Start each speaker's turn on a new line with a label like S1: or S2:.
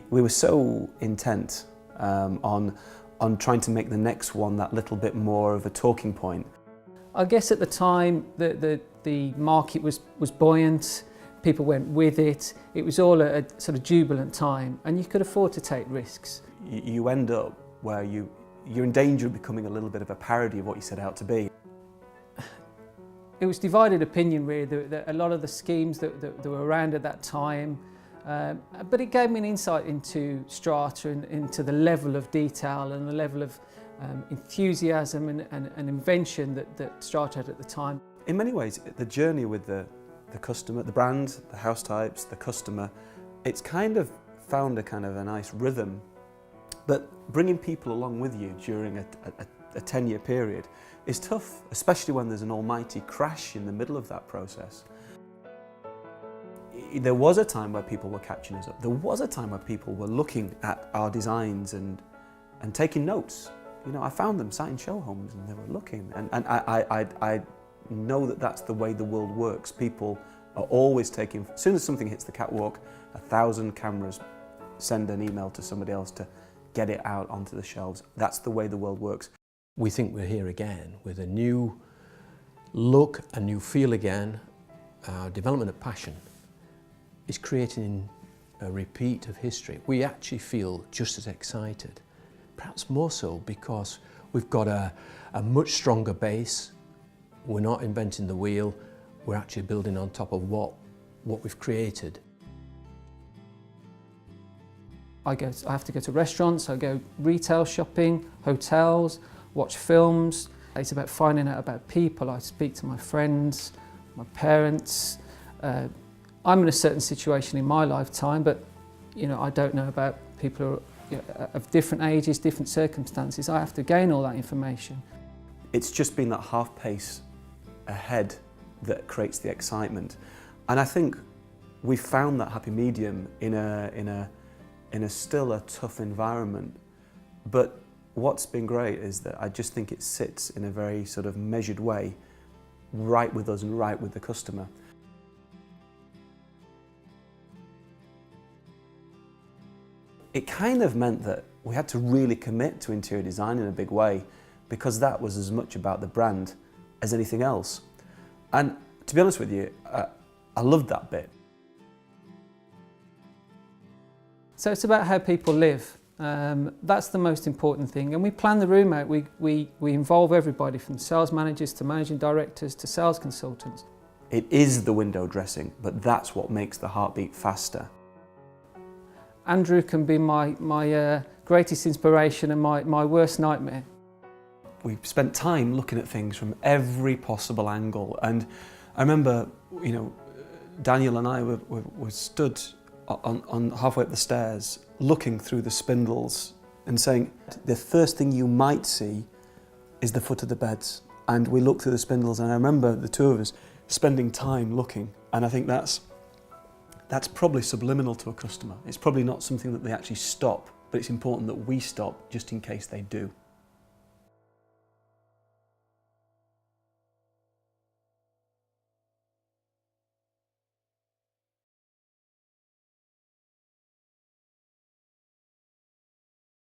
S1: We were so intent on trying to make the next one that little bit more of a talking point.
S2: I guess at the time the market was buoyant, people went with it, it was all a sort of jubilant time and you could afford to take risks.
S1: You end up where you're in danger of becoming a little bit of a parody of what you set out to be.
S2: It was divided opinion really, a lot of the schemes that were around at that time, but it gave me an insight into Strata and into the level of detail and the level of enthusiasm and invention that Strata had at the time.
S1: In many ways, the journey with the customer, the brand, the house types, the customer, it's kind of found a nice rhythm. But bringing people along with you during a 10-year period is tough, especially when there's an almighty crash in the middle of that process. There was a time where people were catching us up. There was a time where people were looking at our designs and taking notes. You know, I found them sat in show homes and they were looking. And I know that that's the way the world works. People are always taking, as soon as something hits the catwalk, 1,000 cameras send an email to somebody else to get it out onto the shelves. That's the way the world works.
S3: We think we're here again with a new look, a new feel again. Our development of passion is creating a repeat of history. We actually feel just as excited, perhaps more so because we've got a much stronger base. We're not inventing the wheel, we're actually building on top of what we've created.
S2: I have to go to restaurants, I go retail shopping, hotels, watch films. It's about finding out about people. I speak to my friends, my parents. I'm in a certain situation in my lifetime, but you know, I don't know about people who are of different ages, different circumstances. I have to gain all that information.
S1: It's just been that half pace ahead that creates the excitement. And I think we've found that happy medium in a still a tough environment. But what's been great is that I just think it sits in a very sort of measured way, right with us and right with the customer. It kind of meant that we had to really commit to interior design in a big way, because that was as much about the brand as anything else. And to be honest with you, I loved that bit.
S2: So it's about how people live. That's the most important thing. And we plan the room out. We involve everybody from sales managers to managing directors to sales consultants.
S1: It is the window dressing, but that's what makes the heartbeat faster.
S2: Andrew can be my greatest inspiration and my worst nightmare.
S1: We spent time looking at things from every possible angle. And I remember, you know, Daniel and I were stood on halfway up the stairs, looking through the spindles and saying, the first thing you might see is the foot of the beds. And we looked through the spindles, and I remember the two of us spending time looking. And I think that's probably subliminal to a customer. It's probably not something that they actually stop, but it's important that we stop just in case they do.